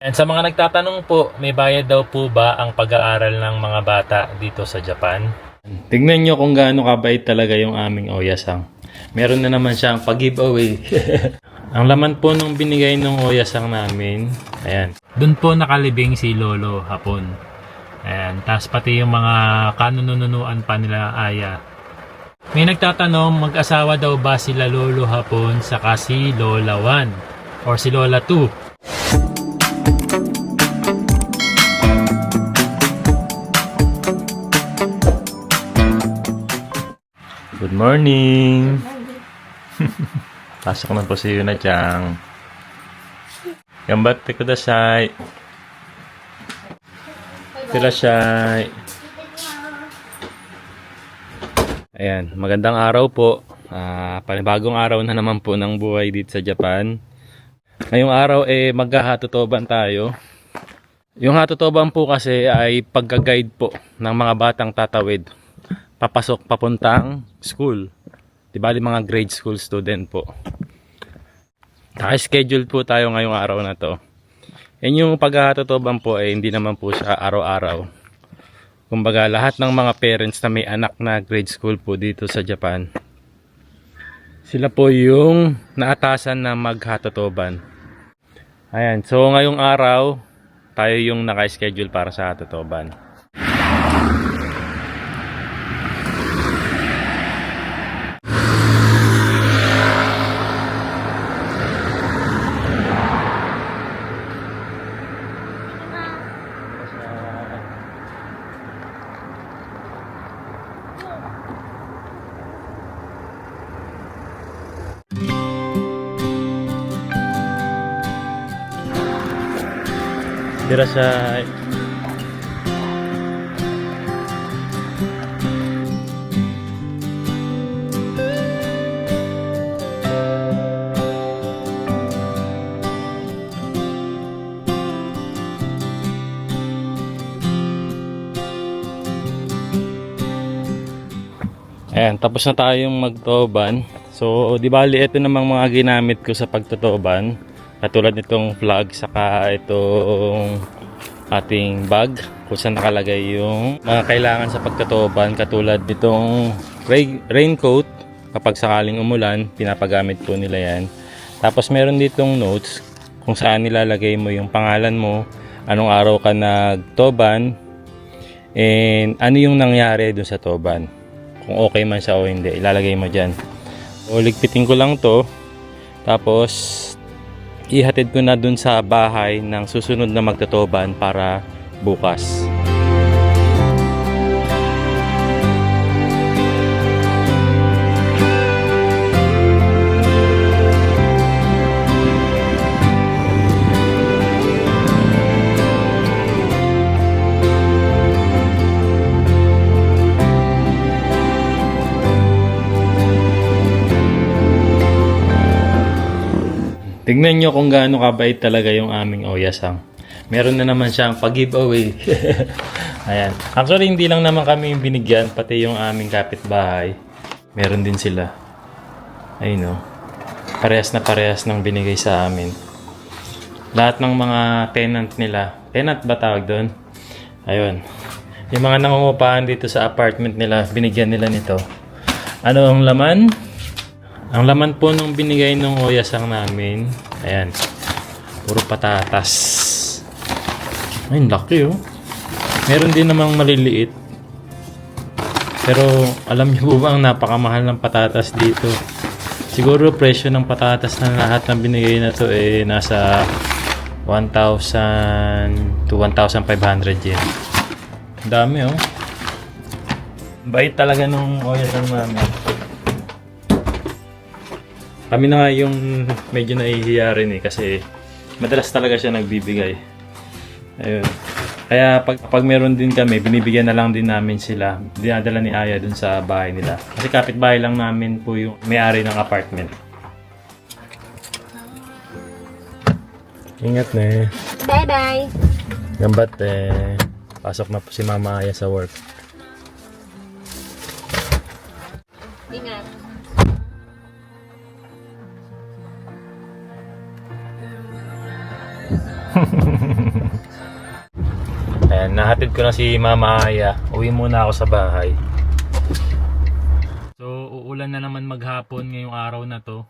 And sa mga nagtatanong po, may bayad daw po ba ang pag-aaral ng mga bata dito sa Japan? Tingnan nyo kung gaano kabait talaga yung aming Oyasang. Meron na naman siyang pag-giveaway. Ang laman po nung binigay ng Oyasang namin, ayan. Doon po nakalibing si Lolo hapon. Ayan, tapos pati yung mga kanununuan pa nila Aya. May nagtatanong, mag-asawa daw ba sila Lolo hapon saka si Lola 1 or si Lola 2? Good morning! Pasok na po si Yuna-chan. Gambatte kudasai. Irashay. Ayan, magandang araw po. Panibagong araw na naman po ng buhay dito sa Japan. Ngayong araw maghahatotoban tayo. Yung hatotoban po kasi ay pagka-guide po ng mga batang tatawid papasok papuntang school. Diba, mga grade school student po. Naka-schedule po tayo ngayong araw na to. Yan yung paghahatotoban po hindi naman po siya araw-araw. Kumbaga lahat ng mga parents na may anak na grade school po dito sa Japan, sila po yung naatasan na maghatotoban. Ayan, so ngayong araw tayo yung naka-schedule para sa hatotoban. Irashay. Ayan, tapos na tayong magtoban. So, di bali ito namang mga ginamit ko sa pagtotoban. Katulad nitong plug, saka itong ating bag kung saan nakalagay yung mga kailangan sa pagtotoban. Katulad nitong raincoat, kapag sakaling umulan, pinapagamit po nila yan. Tapos meron ditong notes kung saan nilalagay mo yung pangalan mo, anong araw ka nagtoban, and ano yung nangyari dun sa toban. Kung okay man siya o hindi, ilalagay mo dyan. So, ligpitin ko lang to. Tapos, ihatid ko na dun sa bahay ng susunod na magtotoban para bukas. Tingnan nyo kung gaano kabait talaga yung aming Oyasang. Meron na naman siyang pag-giveaway. Ayan. Actually, hindi lang naman kami binigyan, pati yung aming kapitbahay. Meron din sila. Ayun o. Parehas na parehas ng binigay sa amin. Lahat ng mga tenant nila. Tenant ba tawag doon? Ayun. Yung mga nangungupahan dito sa apartment nila, binigyan nila nito. Ano ang laman? Ang laman po nung binigay ng Oyasang namin, ayan, puro patatas. Ay, laki oh. Meron din namang maliliit. Pero alam niyo po ba ang napakamahal ng patatas dito? Siguro presyo ng patatas na lahat ng binigay na to nasa 1,000 to 1,500 yen. Ang dami oh. Bait talaga nung Oyasang namin. Kami na nga yung medyo nahihiya rin kasi madalas talaga siya nagbibigay. Ayun. Kaya pag meron din kami, binibigyan na lang din namin sila. Dinadala ni Aya dun sa bahay nila. Kasi kapitbahay lang namin po yung may-ari ng apartment. Ingat na. Bye-bye. Gambatte. Pasok na po si Mama Aya sa work. Ingat. Ayan, nahatid ko na si Mama Aya. Uwi muna ako sa bahay. So, uulan na naman maghapon ngayong araw na to.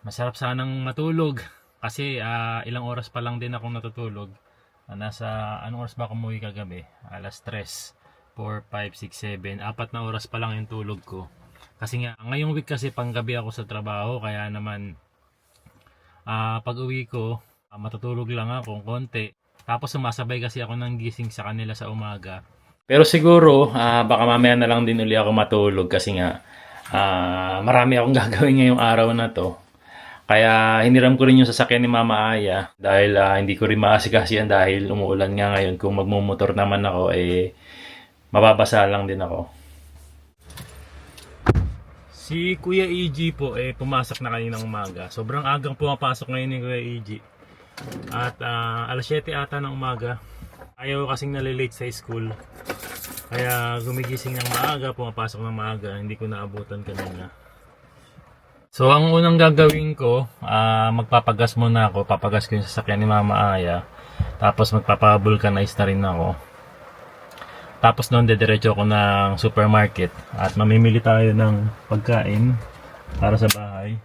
Masarap sanang matulog. Kasi ilang oras pa lang din akong natutulog. Anong oras ba ako umuwi kagabi? Alas 3, 4, 5, 6, 7. 4 na oras pa lang yung tulog ko. Kasi nga, ngayong week kasi panggabi ako sa trabaho. Kaya naman, pag uwi ko, matutulog lang ako konti. Tapos sumasabay kasi ako ng gising sa kanila sa umaga. Pero siguro, baka mamaya na lang din uli ako matulog kasi nga, marami akong gagawin ngayong araw na to. Kaya hiniram ko rin yung sasakyan ni Mama Aya dahil hindi ko rin maasikasihan dahil umuulan nga ngayon. Kung magmumotor naman ako, mababasa lang din ako. Si Kuya EG po, pumasok na kaninang umaga. Sobrang agang pumapasok ngayon ni Kuya EG. At alas 7 ata ng umaga. Ayaw kasing nalilate sa school. Kaya gumigising ng maaga, pumapasok ng maaga. Hindi ko naabutan kanina. So ang unang gagawin ko, magpapagas muna ako. Papagas ko yung sasakyan ni Mama Aya. Tapos magpapavulcanize na rin ako. Tapos noon dediretso ako ng supermarket. At mamimili tayo ng pagkain para sa bahay.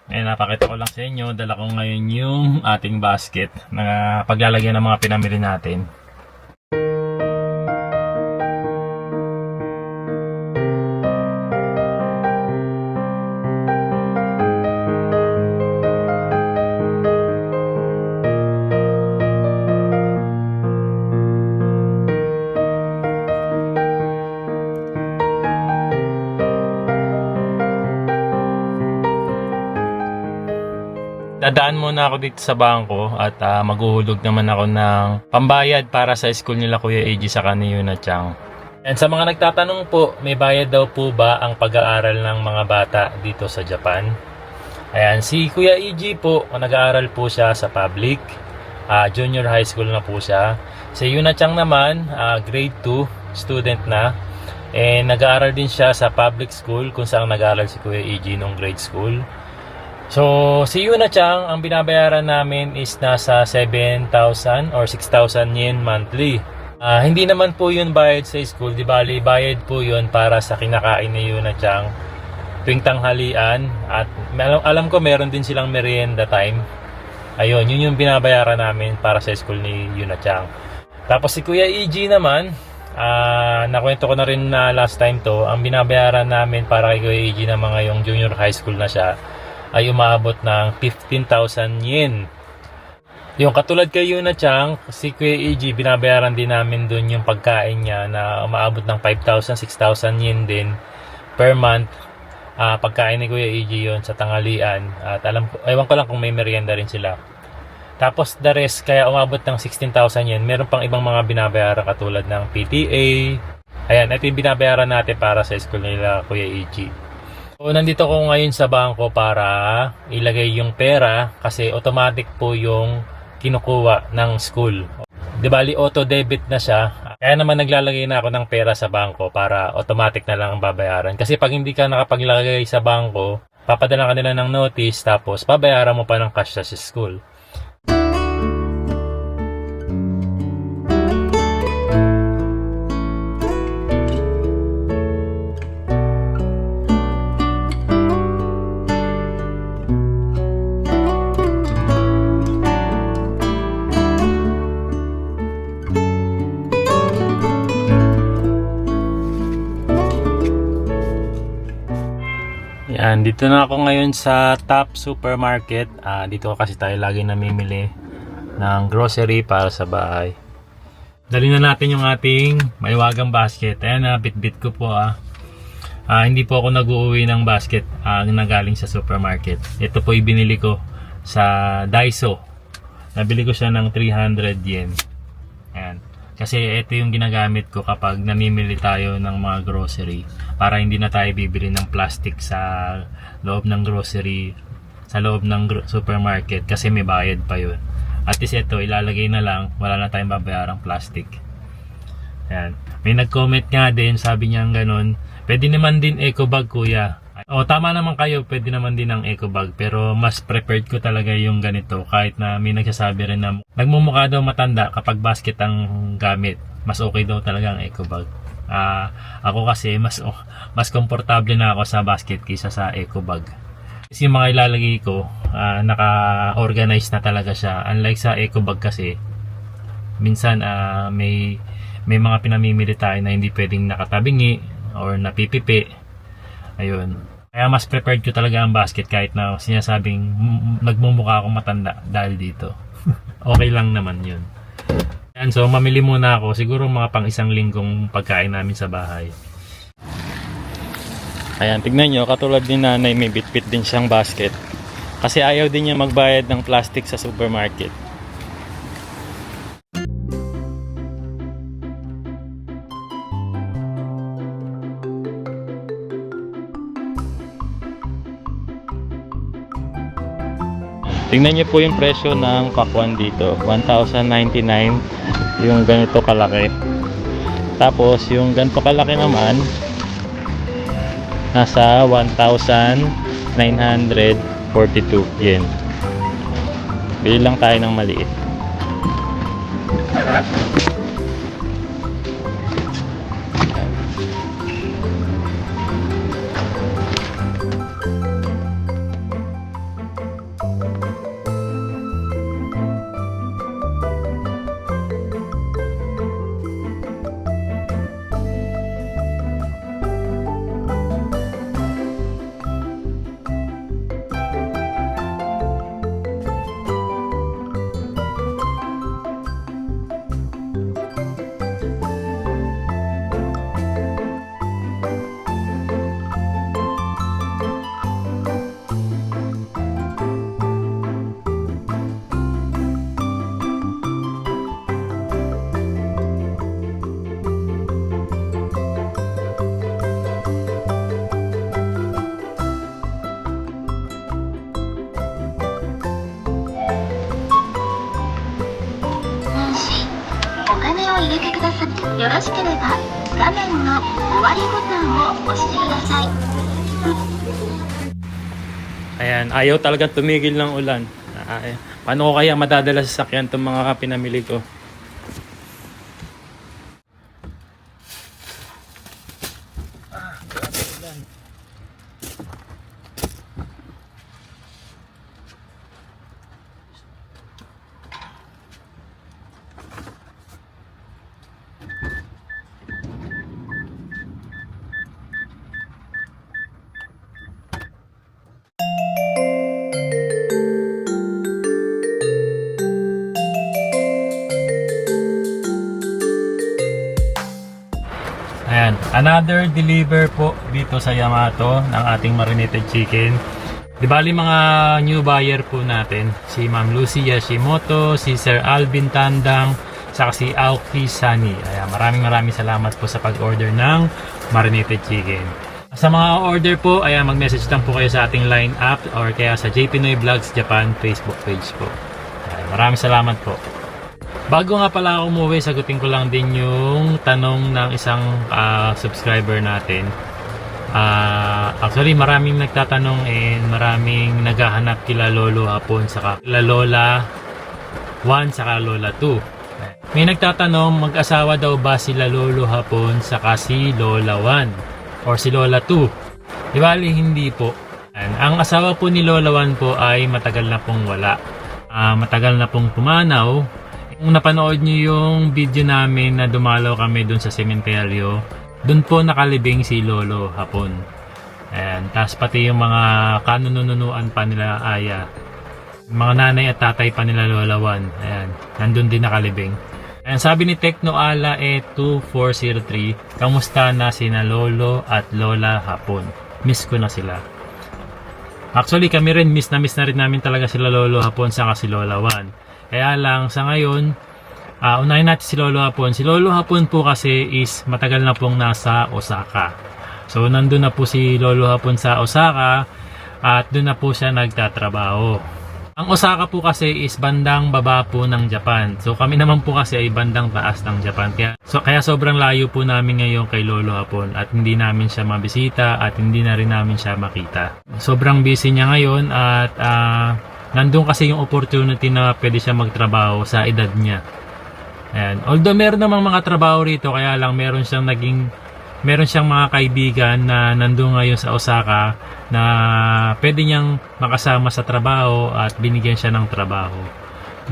Ngayon napakita ko lang sa inyo, dala ko ngayon yung ating basket na paglalagyan ng mga pinamili natin. Dadaan muna ako dito sa bangko at maghuhulog naman ako ng pambayad para sa school nila Kuya AG sa ni Yuna Chang. And sa mga nagtatanong po, may bayad daw po ba ang pag-aaral ng mga bata dito sa Japan? Ayan, si Kuya EG po, nag-aaral po siya sa public, junior high school na po siya. Si Yuna Chang naman, grade 2 student na. Nag-aaral din siya sa public school kung saan nag-aaral si Kuya EG nung grade school. So, si Yuna Chang, ang binabayaran namin is nasa 7,000 or 6,000 yen monthly. Hindi naman po yun bayad sa school, di bali bayad po yun para sa kinakain ni Yuna Chang tuwing tanghalian. At alam ko meron din silang merienda time. Ayun, yun yung binabayaran namin para sa school ni Yuna Chang. Tapos si Kuya EG naman, nakwento ko na rin na last time to, ang binabayaran namin para kay Kuya EG na mga yung junior high school na siya ay umaabot ng 15,000 yen. Yung katulad kay Yuna Chang, si Kuya EG, binabayaran din namin dun yung pagkain niya na umaabot ng 5,000, 6,000 yen din per month. Pagkain ni Kuya EG yun sa tanghalian. At ewan ko lang kung may merienda rin sila. Tapos the rest, kaya umabot ng 16,000 yen. Meron pang ibang mga binabayaran katulad ng PTA. Ayan, ito yung binabayaran natin para sa school nila Kuya EG. So, nandito ko ngayon sa bangko para ilagay yung pera kasi automatic po yung kinukuha ng school. Di bali, auto-debit na siya. Kaya naman naglalagay na ako ng pera sa bangko para automatic na lang ang babayaran. Kasi pag hindi ka nakapaglagay sa bangko, papadala ka nila ng notice tapos babayaran mo pa ng cash sa school. Yan, dito na ako ngayon sa Top Supermarket. Dito kasi tayo lagi namimili ng grocery para sa bahay. Dali na natin yung ating maiwagang basket. Ayan na, bit-bit ko po hindi po ako nag-uuwi ng basket nagaling sa supermarket. Ito po ibinili ko sa Daiso. Nabili ko siya ng 300 yen. Ayan. Kasi ito yung ginagamit ko kapag namimili tayo ng mga grocery para hindi na tayo bibili ng plastic sa loob ng grocery, sa loob ng supermarket kasi may bayad pa yun. At least ito, ilalagay na lang, wala na tayong babayarang plastic. Ayan. May nag-comment nga din, sabi niya ganun, pwede naman din eco bag kuya. O tama naman kayo, pwede naman din ang eco bag, pero mas preferred ko talaga yung ganito kahit na may nagsasabi rin na nagmumukha daw matanda kapag basket ang gamit. Mas okay daw talaga ang eco bag. Ako kasi mas komportable na ako sa basket kaysa sa eco bag. Kasi yung mga ilalagay ko, naka-organize na talaga siya. Unlike sa eco bag kasi, minsan may mga pinamimili tayo na hindi pwedeng nakatabingi or napipipi. Ayun. Kaya mas prepared ko talaga ang basket kahit na sinasabing nagmumukha akong matanda dahil dito. Okay lang naman yun. Yan, so mamili muna ako. Siguro mga pang isang linggong pagkain namin sa bahay. Ayan, tignan nyo. Katulad ni nanay, may bitbit din siyang basket. Kasi ayaw din niya magbayad ng plastic sa supermarket. Tingnan niyo po yung presyo ng pakwan dito. 1,099 yung ganito kalaki. Tapos yung ganito kalaki naman nasa 1,942 yen. Bili lang tayo ng maliit. Ayan, ayaw talaga tumigil ng ulan. Paano ko kaya madadala sa sakyan itong mga pinamili ko? Ayan, another deliver po dito sa Yamato ng ating marinated chicken. Di bali mga new buyer po natin, si Ma'am Lucy Yashimoto, si Sir Alvin Tandang, saka si Aoki Sani. Ayan, maraming salamat po sa pag-order ng marinated chicken. Sa mga order po, ayan, mag-message lang po kayo sa ating line app or kaya sa J Pinoy Vlogs Japan Facebook page po. Ayan, maraming salamat po. Bago nga pala ako umuwi, sagutin ko lang din yung tanong ng isang subscriber natin. Actually, maraming nagtatanong and maraming naghahanap kila Lolo Hapon saka kila Lola 1 saka Lola 2. May nagtatanong, mag-asawa daw ba sila Lolo Hapon saka si Lola 1 or si Lola 2? Di bali, hindi po. Ang asawa po ni Lola 1 po ay matagal na pong wala. Matagal na pong pumanaw. Kung napanood nyo yung video namin na dumalaw kami dun sa sementeryo, dun po nakalibing si Lolo Hapon. Ayan, tapos pati yung mga kanununuan pa nila Aya, mga nanay at tatay pa nila Lola 1, ayan, nandun din nakalibing. Ayan, sabi ni Tekno Ala 2403, kamusta na sina Lolo at Lola Hapon? Miss ko na sila. Actually kami rin, miss na rin namin talaga sila Lolo Hapon saka si Lola 1. Kaya lang sa ngayon, unahin natin si Lolo Hapon. Si Lolo Hapon po kasi is matagal na pong nasa Osaka. So nandun na po si Lolo Hapon sa Osaka at doon na po siya nagtatrabaho. Ang Osaka po kasi is bandang baba po ng Japan. So kami naman po kasi ay bandang taas ng Japan. Kaya sobrang layo po namin ngayon kay Lolo Hapon at hindi namin siya mabisita at hindi na rin namin siya makita. Sobrang busy niya ngayon at nandun kasi yung opportunity na pwede siya magtrabaho sa edad niya. Ayan. Although meron namang mga trabaho rito, kaya lang meron siyang mga kaibigan na nandun ngayon sa Osaka na pwede niyang makasama sa trabaho at binigyan siya ng trabaho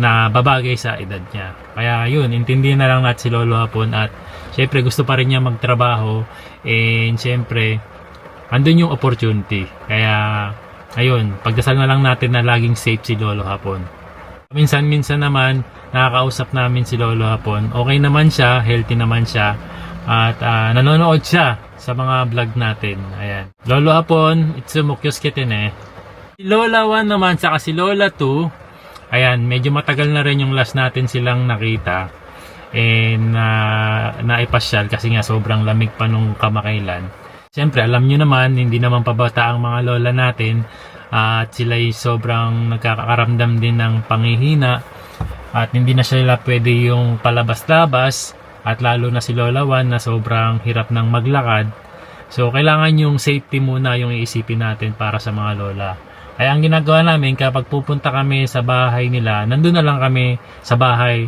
na babagay sa edad niya. Kaya yun, intindihin na lang natin si Lolo Hapon at syempre gusto pa rin niya magtrabaho and syempre andun yung opportunity. Kaya ayun, pagdasal na lang natin na laging safe si Lolo Hapon. Minsan-minsan naman nakakausap namin si Lolo Hapon. Okay naman siya, healthy naman siya at nanonood siya sa mga vlog natin. Ayan. Lolo Hapon, itsumokyos kitene. Si Lola 1 naman, saka si Lola 2. Ayan, medyo matagal na rin yung last natin silang nakita. And naipasyal kasi nga sobrang lamig pa nung kamakailan. Siyempre, alam nyo naman, hindi naman pabata ang mga lola natin. At sila'y sobrang nagkakaramdam din ng panghihina. At hindi na sila pwede yung palabas-labas. At lalo na si Lola 1 na sobrang hirap ng maglakad. So, kailangan yung safety muna yung iisipin natin para sa mga lola. Kaya ang ginagawa namin kapag pupunta kami sa bahay nila, nandun na lang kami sa bahay,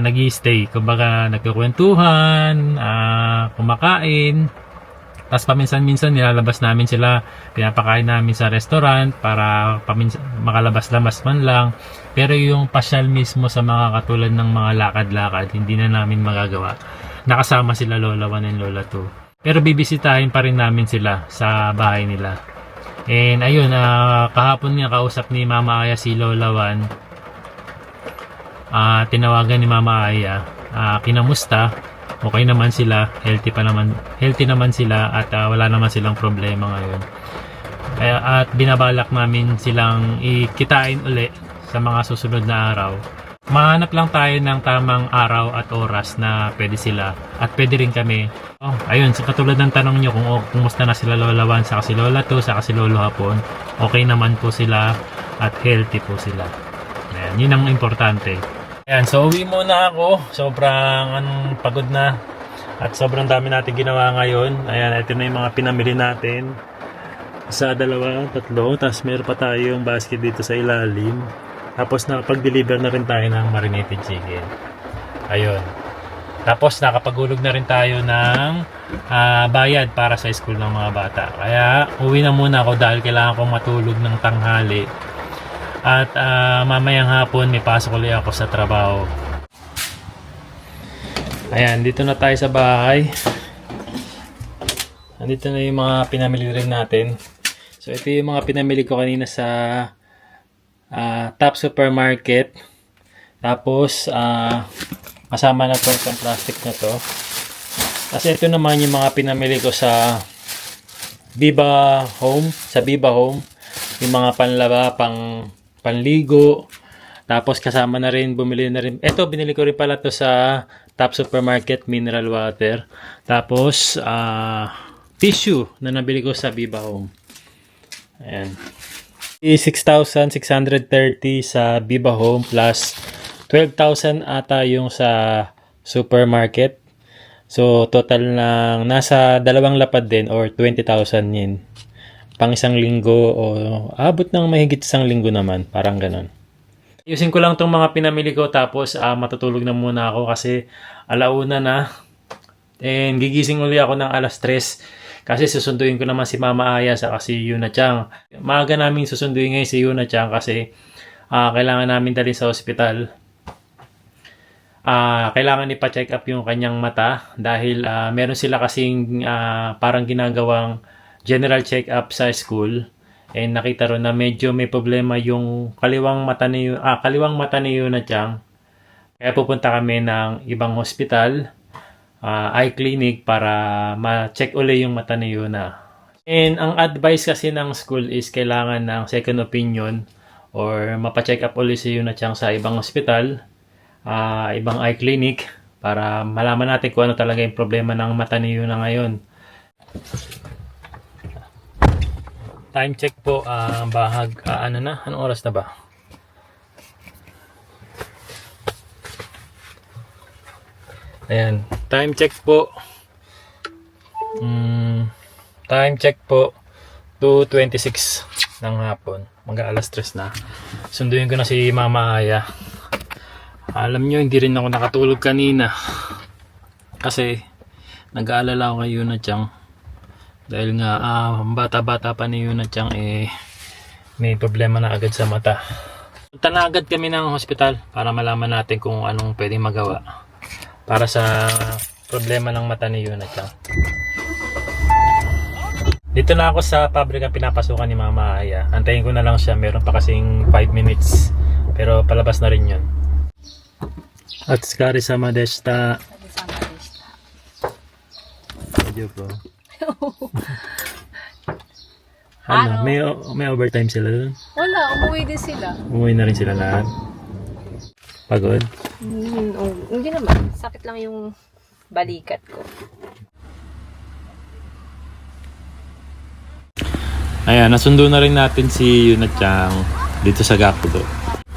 nag-i-stay. Kumbaga, nagkukwentuhan, kumakain. Tapos paminsan-minsan nilalabas namin sila, pinapakain namin sa restaurant para makalabas-labas man lang. Pero yung pasyal mismo sa mga katulad ng mga lakad-lakad, hindi na namin magagawa. Nakasama sila Lola 1 and Lola 2. Pero bibisitahin pa rin namin sila sa bahay nila. And ayun, kahapon nga kausap ni Mama Aya si Lola 1. Tinawagan ni Mama Aya, kinamusta? Okay naman sila, healthy naman sila at wala naman silang problema ngayon. At binabalak namin silang ikitain uli sa mga susunod na araw. Mahanap lang tayo ng tamang araw at oras na pwede sila at pwede rin kami. Ayun, so katulad ng tanong nyo kung kumusta na sila Lola 1 saka si Lola 2 saka si Lolo Hapon, okay naman po sila at healthy po sila. Ayan, yun ang importante. Ayan, so uwi muna ako. Sobrang pagod na. At sobrang dami natin ginawa ngayon. Ayan, ito na yung mga pinamili natin. Isa, dalawa, tatlo. Tapos meron pa tayong basket dito sa ilalim. Tapos nakapag-deliver na rin tayo ng marinated chicken. Ayun. Tapos nakapagulog na rin tayo ng bayad para sa school ng mga bata. Kaya uwi na muna ako dahil kailangan kong matulog ng tanghali. At mamayang hapon may pasok ulit ako sa trabaho. Ayan, dito na tayo sa bahay. Andito na yung mga pinamili rin natin. So ito yung mga pinamili ko kanina sa Top Supermarket. Tapos kasama na to itong plastic na to. Kasi ito naman yung mga pinamili ko sa Viva Home. Sa Viva Home. Yung mga panlaba, panligo. Tapos kasama na rin, bumili na rin. Ito, binili ko rin pala to sa Top Supermarket, mineral water. Tapos, tissue na nabili ko sa Viva Home. Ayan. 6,630 sa Viva Home plus 12,000 ata yung sa supermarket. So, total lang nasa dalawang lapad din or 20,000 yen. Pang isang linggo o abot ng mahigit isang linggo naman. Parang ganon. Ayusin ko lang itong mga pinamili ko tapos matutulog na muna ako kasi alauna na. And gigising uli ako ng alas 3 kasi susunduin ko naman si Mama Aya sa si Yuna Chang. Maaga namin susunduin ngayon si Yuna Chang kasi kailangan namin dalhin sa ospital. Kailangan ipa-check up yung kanyang mata dahil meron sila kasing parang ginagawang general check-up sa school. And nakita ron na medyo may problema yung kaliwang mata ni Yuna Chang. Kaya pupunta kami ng ibang hospital, eye clinic para ma-check uli yung mata ni Yuna. And ang advice kasi ng school is kailangan ng second opinion or mapa-check up uli si Yuna Chang sa ibang hospital, ibang eye clinic para malaman natin kung ano talaga yung problema ng mata ni Yuna ngayon. Time check po, bahag, anong oras na ba? Ayan, time check po. Time check po 2:26 ng hapon. Mag-alas 3 na. Sunduin ko na si Mama Aya. Alam nyo, hindi rin ako nakatulog kanina. Kasi nag-aalala ako kay Yuna Chang. Dahil nga bata-bata pa ni Yuna Chang may problema na agad sa mata. Punta na agad kami ng hospital para malaman natin kung anong pwedeng magawa para sa problema ng mata ni Yuna Chang. Dito na ako sa pabrika pinapasukan ni Mama Aya. Antayin ko na lang siya. Meron pa kasing 5 minutes. Pero palabas na rin yun. At skari sa Madesta. Medyo po. Ano? May overtime sila doon? Wala, umuwi din sila. Umuwi na rin sila lahat. Pagod? Hindi naman. Sakit lang yung balikat ko. Ayan, nasundo na rin natin si Yuna Chang dito sa Gakdo.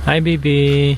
Hi, baby!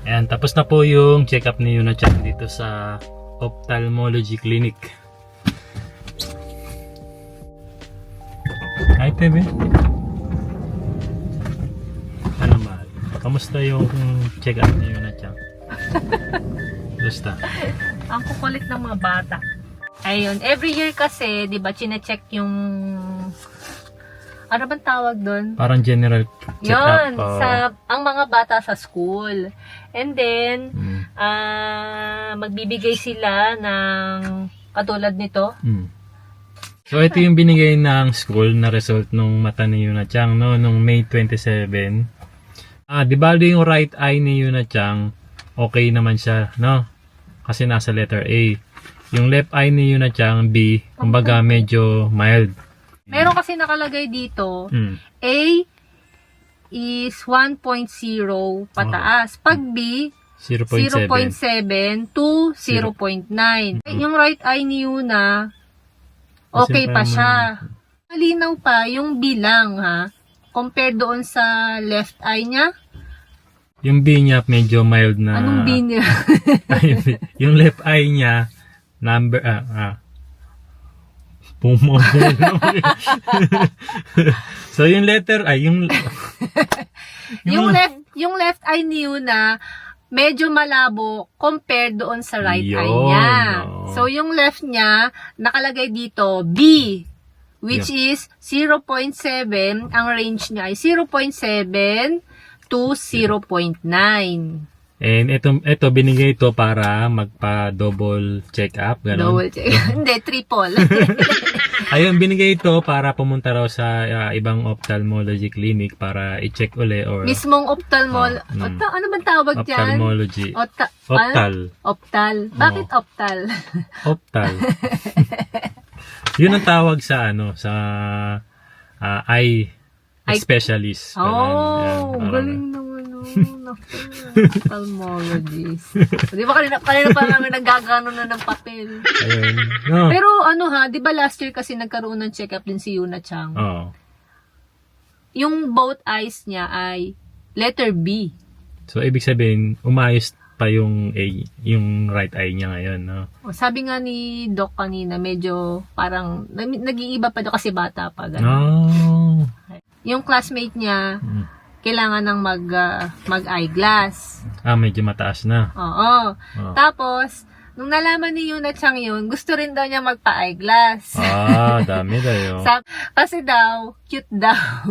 Ayan, tapos na po yung check-up ni Yuna Chang dito sa Ophthalmology Clinic. Hi, Tebe. Ano mahal? Kamusta yung check-up ni Yuna Chang? Gusta? Ang kukulit ng mga bata. Ayun, every year kasi, di ba, chine-check yung... Ano bang tawag doon? Parang general check-up. Yun, ang mga bata sa school. And then, magbibigay sila ng katulad nito. So, ito yung binigay ng school na result nung mata ni Yuna Chang, no? Nung May 27. Di ba yung right eye ni Yuna Chang, okay naman siya, no? Kasi nasa letter A. Yung left eye ni Yuna Chang, B, kumbaga medyo mild. Meron kasi nakalagay dito, A is 1.0 pataas. Pag B, 0.7 to 0.9. Yung right eye ni Yuna, okay pa siya. Malinaw pa yung bilang, ha? Compare doon sa left eye niya. Yung B niya medyo mild na. Anong B niya? Yung left eye niya, number, so yung letter ay yung left eye ni Yuna medyo malabo compared doon sa right eye Yun, niya. no. So yung left niya nakalagay dito B, which is 0.7. Ang range niya ay 0.7 to 0.9. And ito binigay ito para magpa-double check-up, gano'n. Double check. Hindi, triple. Ayun, binigay ito para pumunta raw sa ibang ophthalmology clinic para i-check uli or Mismong ano bang tawag dyan? ophthalmology. Optal. Optal. Bakit optal? Optal. Yun ang tawag sa eye specialist. Oh, galing naman. Ophthalmologist. Di ba kanina pa namin naggagano na ng papel. Ayun. No. Pero di ba last year kasi nagkaroon ng check-up din si Yuna Chang. Oo. Yung both eyes niya ay letter B. So, ibig sabihin, umayos pa yung right eye niya ngayon, no? Sabi nga ni Doc kanina, medyo parang nag-iiba pa daw kasi bata pa. Ganun. Oh. Yung classmate niya, kailangan ng mag-eyeglass. Medyo mataas na. Oo. Oh. Tapos, Nung nalaman ni Yuna Chang yun, gusto rin daw niya magpa-eyeglass. Dami tayo. Kasi daw, cute daw.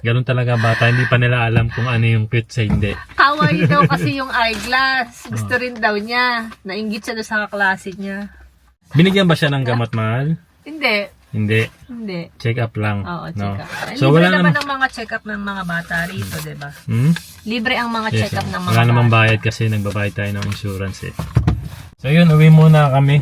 Ganun talaga bata, hindi pa nila alam kung ano yung cute sa hindi. Kawaii daw kasi yung eyeglass. Gusto rin daw niya. Nainggit siya doon sa kaklase niya. Binigyan ba siya ng gamot, mahal? Hindi. Hindi. Hindi. Check up lang. Oo, check up. So, Libre wala naman ang mga check up ng mga bata rito, diba? Libre ang mga check up ng mga Wala namang bayad kasi nagbabayad tayo ng insurance eh. So yun, uwi muna kami.